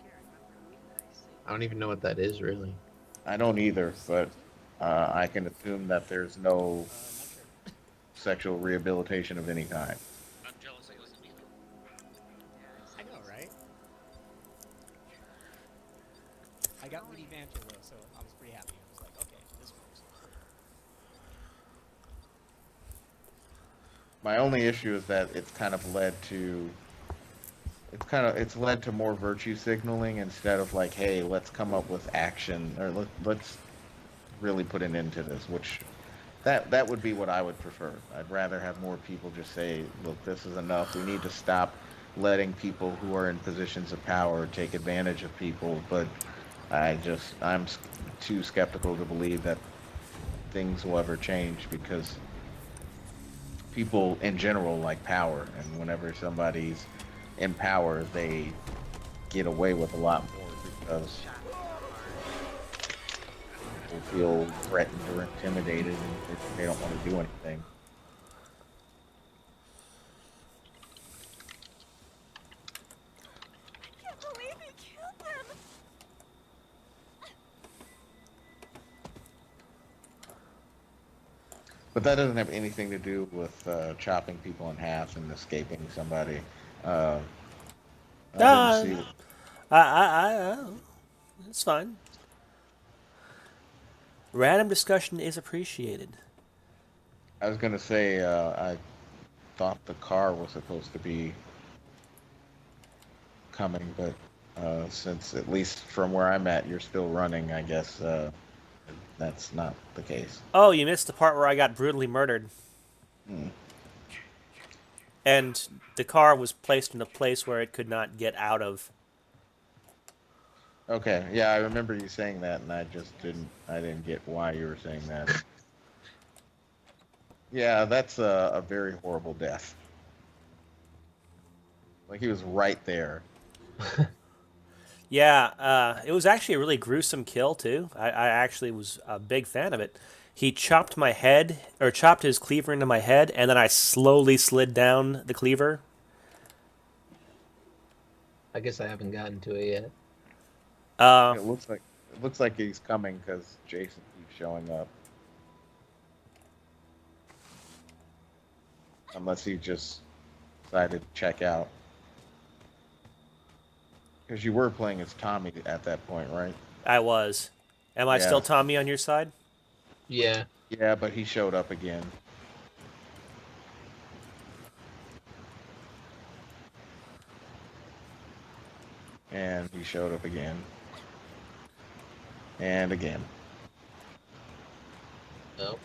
Can't remember what did I say. I don't even know what that is really. I don't either, but I can assume that there's no Not sure. sexual rehabilitation of any kind. I know, right? I got witty banter though, so I was pretty happy. I was like, okay, this works. My only issue is that it's led to more virtue signaling instead of like, hey, let's come up with action, or let's really put an end to this, which that would be what I would prefer. I'd rather have more people just say, look, this is enough. We need to stop letting people who are in positions of power take advantage of people. But I'm too skeptical to believe that things will ever change, because people in general like power, and whenever somebody's in power, they get away with a lot more because people feel threatened or intimidated, and they don't want to do anything. can't believe he killed them. But that doesn't have anything to do with chopping people in half and escaping somebody. Uh, I didn't Uh, see. it's fine. Random discussion is appreciated. I was gonna say, I thought the car was supposed to be coming, but since at least from where I'm at, you're still running, I guess that's not the case. Oh, you missed the part where I got brutally murdered. Hmm. And the car was placed in a place where it could not get out of. Okay, yeah, I remember you saying that, and I didn't get why you were saying that. Yeah, that's a very horrible death. Like, he was right there. Yeah, it was actually a really gruesome kill too. I actually was a big fan of it. He chopped my head, or chopped his cleaver into my head, and then I slowly slid down the cleaver. I guess I haven't gotten to it yet. Uh, It looks like he's coming because Jason keeps showing up. Unless he just decided to check out. Because you were playing as Tommy at that point, right? I was. Am I Yeah. still Tommy on your side? Yeah. Yeah, but he showed up again. And he showed up again. And again. No.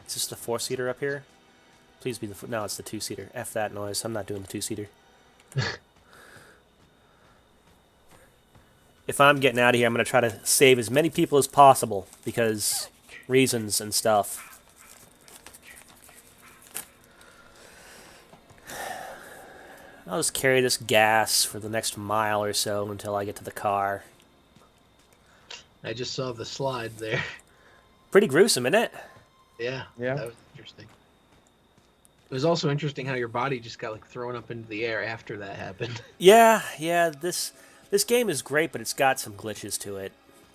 Is this the 4-seater up here? Please be the... No, it's the 2-seater. F that noise. I'm not doing the 2-seater. If I'm getting out of here, I'm going to try to save as many people as possible, because reasons and stuff. I'll just carry this gas for the next mile or so until I get to the car. I just saw the slide there. Pretty gruesome, isn't it? Yeah. Yeah. That was interesting. It was also interesting how your body just got like thrown up into the air after that happened. Yeah. This game is great, but it's got some glitches to it.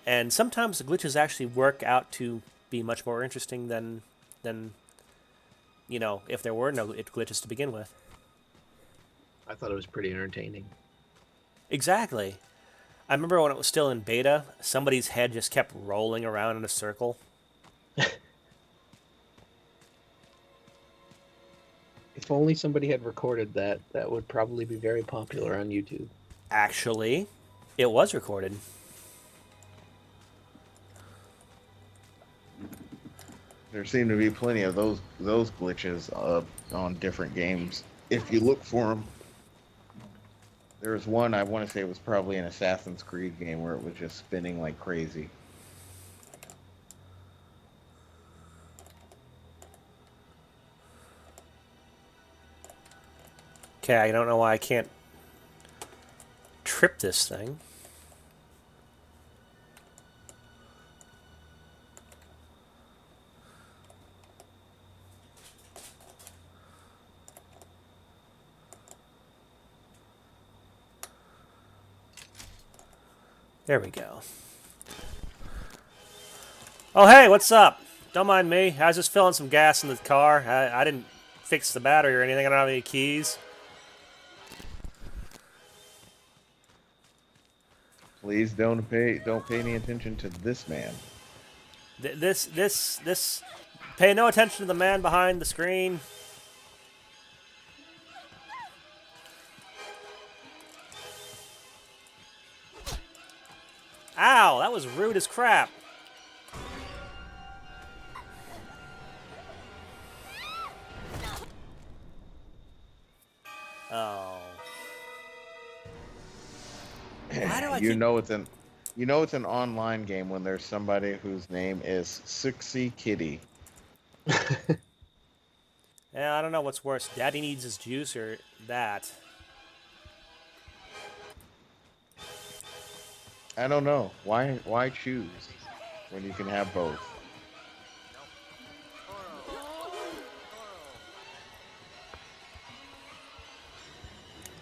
And sometimes the glitches actually work out to be much more interesting than you know, if there were no glitches to begin with. I thought it was pretty entertaining. Exactly. I remember when it was still in beta, somebody's head just kept rolling around in a circle. If only somebody had recorded that, that would probably be very popular on YouTube. Actually, it was recorded. There seem to be plenty of those glitches on different games. If you look for them, there's one I want to say it was probably an Assassin's Creed game where it was just spinning like crazy. Okay, I don't know why I can't trip this thing. There we go. Oh, hey, what's up? Don't mind me. I was just filling some gas in the car. I didn't fix the battery or anything. I don't have any keys. Please don't pay any attention to this man. This. Pay no attention to the man behind the screen. Ow, that was rude as crap. Oh. Why do I You keep... know it's an online game when there's somebody whose name is Sixy Kitty. Yeah, I don't know what's worse. Daddy needs his juice or that. I don't know. Why choose when you can have both?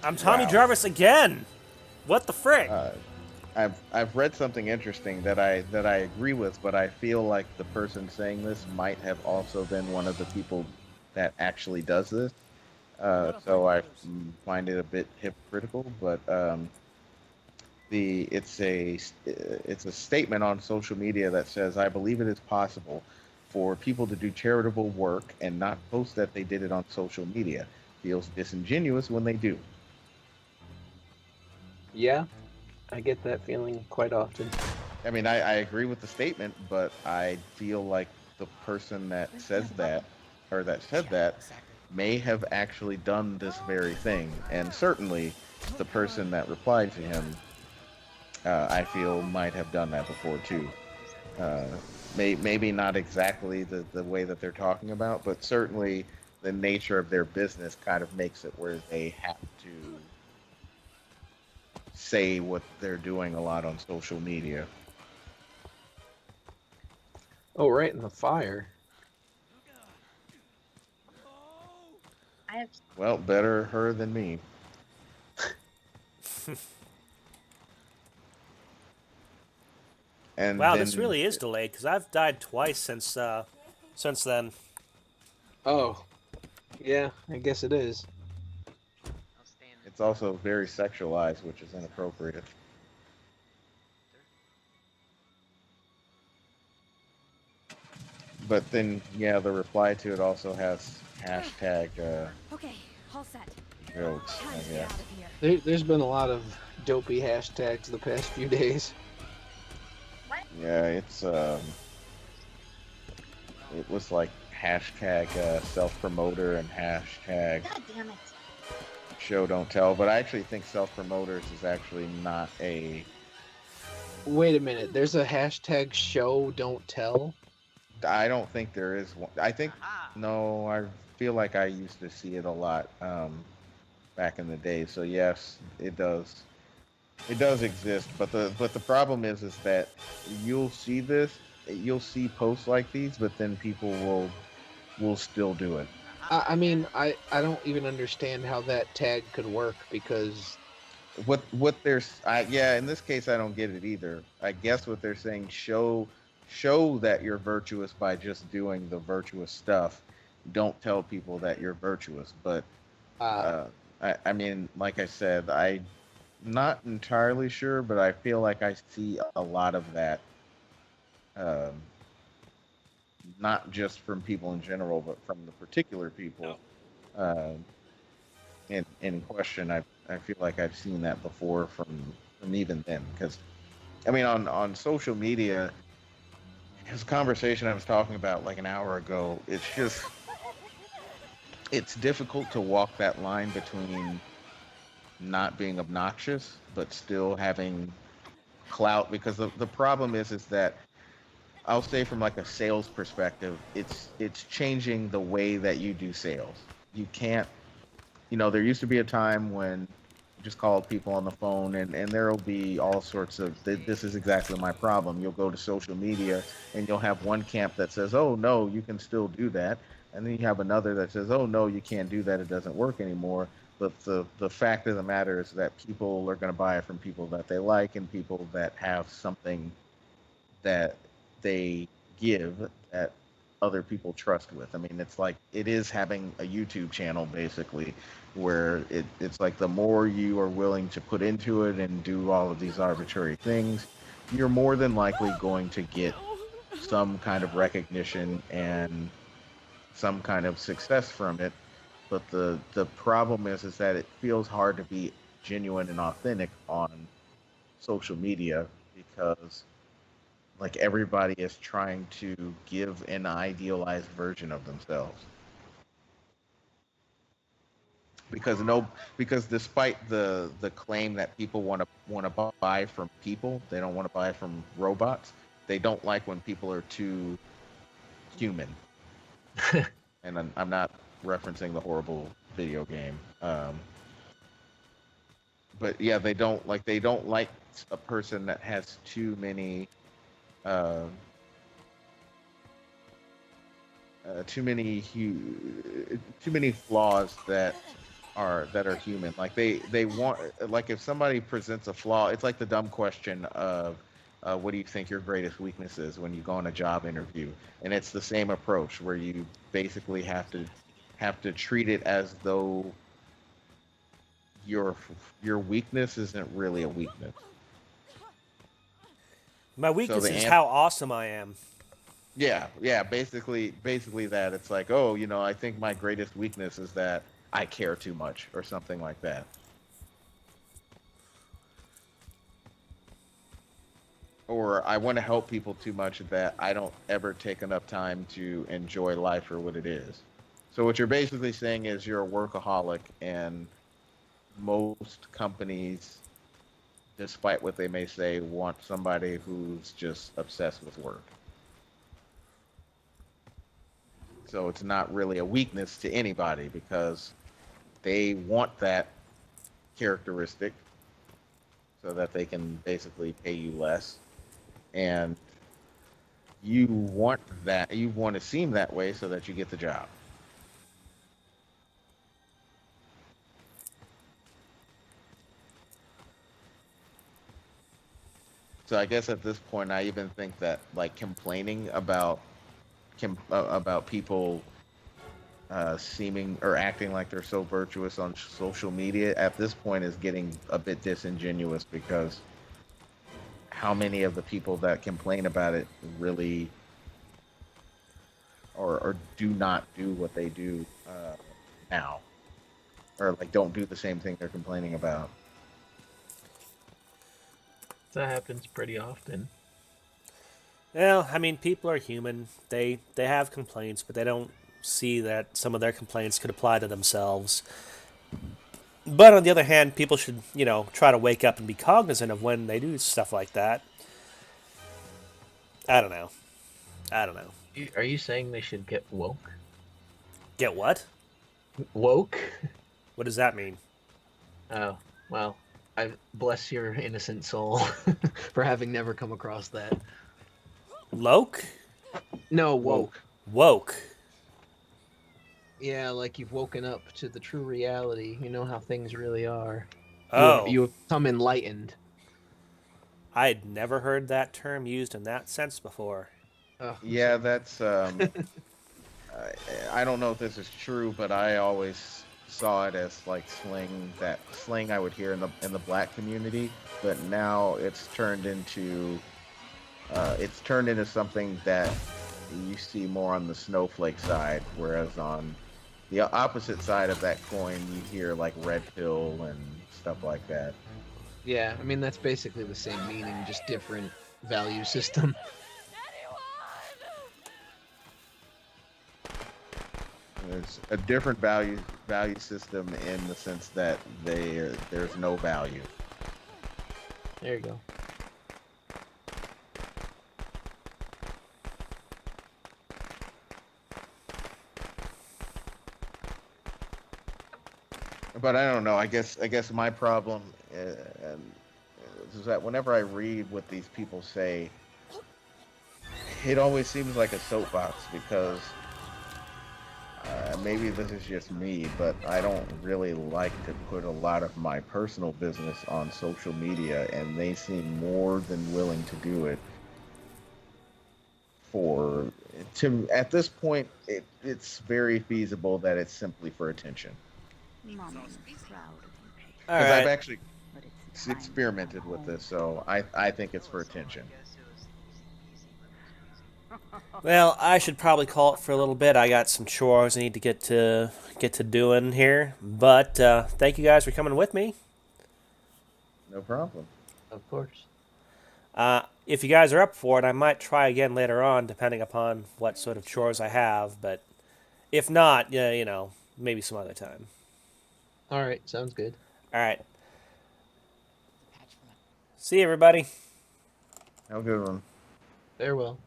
I'm Tommy Wow. Jarvis again. What the frick? I've read something interesting that I agree with, but I feel like the person saying this might have also been one of the people that actually does this. So I find it a bit hypocritical, but it's a statement on social media that says, "I believe it is possible for people to do charitable work and not post that they did it on social media. Feels disingenuous when they do." Yeah, I get that feeling quite often. I mean, I agree with the statement, but I feel like the person that says that, or that said that, may have actually done this very thing. And certainly the person that replied to him, I feel might have done that before too. Maybe not exactly the way that they're talking about, but certainly the nature of their business kind of makes it where they have to say what they're doing a lot on social media. Oh, right in the fire. I have Well, better her than me. And Wow, then this really is delayed because I've died twice since then. Oh, yeah, I guess it is. outstanding. it's also very sexualized, which is inappropriate. But then, yeah, the reply to it also has hashtag Okay, all set. jokes, Time I to get guess. out of here. There's been a lot of dopey hashtags the past few days. Yeah, it was like hashtag self promoter and hashtag God damn it. show don't tell. But I actually think self promoters is actually not a. Wait a minute, there's a hashtag show don't tell? I don't think there is one. I think Aha. no. I feel like I used to see it a lot back in the day. So yes, it does. It does exist, but the problem is that you'll see this, you'll see posts like these, but then people will still do it. I mean, I don't even understand how that tag could work because What there's yeah, in this case I don't get it either. I guess what they're saying, show that you're virtuous by just doing the virtuous stuff. Don't tell people that you're virtuous. But I mean, like I said, I not entirely sure, but I feel like I see a lot of that, um, not just from people in general, but from the particular people um in question. I feel like I've seen that before from even then, because I mean on social media, this conversation I was talking about like an hour ago, it's difficult to walk that line between not being obnoxious but still having clout, because the problem is that I'll say from like a sales perspective, it's changing the way that you do sales. You can't, there used to be a time when you just called people on the phone, and there'll be all sorts of this is exactly my problem. You'll go to social media and you'll have one camp that says, oh no, you can still do that, and then you have another that says, oh no, you can't do that, it doesn't work anymore. But the fact of the matter is that people are going to buy it from people that they like and people that have something that they give that other people trust with. I mean, it's like it is having a YouTube channel basically, where it's like the more you are willing to put into it and do all of these arbitrary things, you're more than likely going to get some kind of recognition and some kind of success from it. But the problem is that it feels hard to be genuine and authentic on social media, because like everybody is trying to give an idealized version of themselves, because no because despite the claim that people want to buy from people, they don't want to buy from robots. They don't like when people are too human. And I'm not referencing the horrible video game, but yeah, they don't like a person that has uh, too many flaws that are human. Like they want, like if somebody presents a flaw, it's like the dumb question of what do you think your greatest weakness is when you go on a job interview, and it's the same approach where you basically have to treat it as though your your weakness isn't really a weakness. My So weakness the is answer, how awesome I am. yeah, basically that. It's like, oh, I think my greatest weakness is that I care too much or something like that. Or I want to help people too much that I don't ever take enough time to enjoy life for what it is. So what you're basically saying is you're a workaholic, and most companies, despite what they may say, want somebody who's just obsessed with work. So it's not really a weakness to anybody because they want that characteristic so that they can basically pay you less. And you want that, you want to seem that way so that you get the job. So I guess at this point, I even think that like complaining about people seeming or acting like they're so virtuous on social media at this point is getting a bit disingenuous because how many of the people that complain about it really or do not do what they do now, or like don't do the same thing they're complaining about. That happens pretty often. Well, I mean, people are human. They have complaints, but they don't see that some of their complaints could apply to themselves. But on the other hand, people should, try to wake up and be cognizant of when they do stuff like that. I don't know. Are you saying they should get woke? Get what? Woke? What does that mean? Oh, well, I bless your innocent soul for having never come across that. Loke? No, woke. Woke. Yeah, like you've woken up to the true reality. You know how things really are. Oh. You have become enlightened. I'd never heard that term used in that sense before. Oh, Yeah, that's. I don't know if this is true, but I always saw it as like slang I would hear in the black community. But now it's turned into something that you see more on the snowflake side, whereas on the opposite side of that coin, you hear like red pill and stuff like that. yeah, I mean, that's basically the same meaning, just different value system. There's a different value system in the sense that there's no value. There you go. But I don't know. I guess my problem is that whenever I read what these people say, it always seems like a soapbox because maybe this is just me, but I don't really like to put a lot of my personal business on social media, and they seem more than willing to do it. At this point, it's very feasible that it's simply for attention. Mommy is proud of you, Jason. All Because I've right. actually But it's time experimented to with go this, so I think it's for attention. Well, I should probably call it for a little bit. I got some chores I need to get to doing here. But thank you guys for coming with me. No problem. Of course. If you guys are up for it, I might try again later on, depending upon what sort of chores I have. But if not, yeah, maybe some other time. All right, sounds good. All right. Patch for my See you, everybody. Have a good one. Farewell.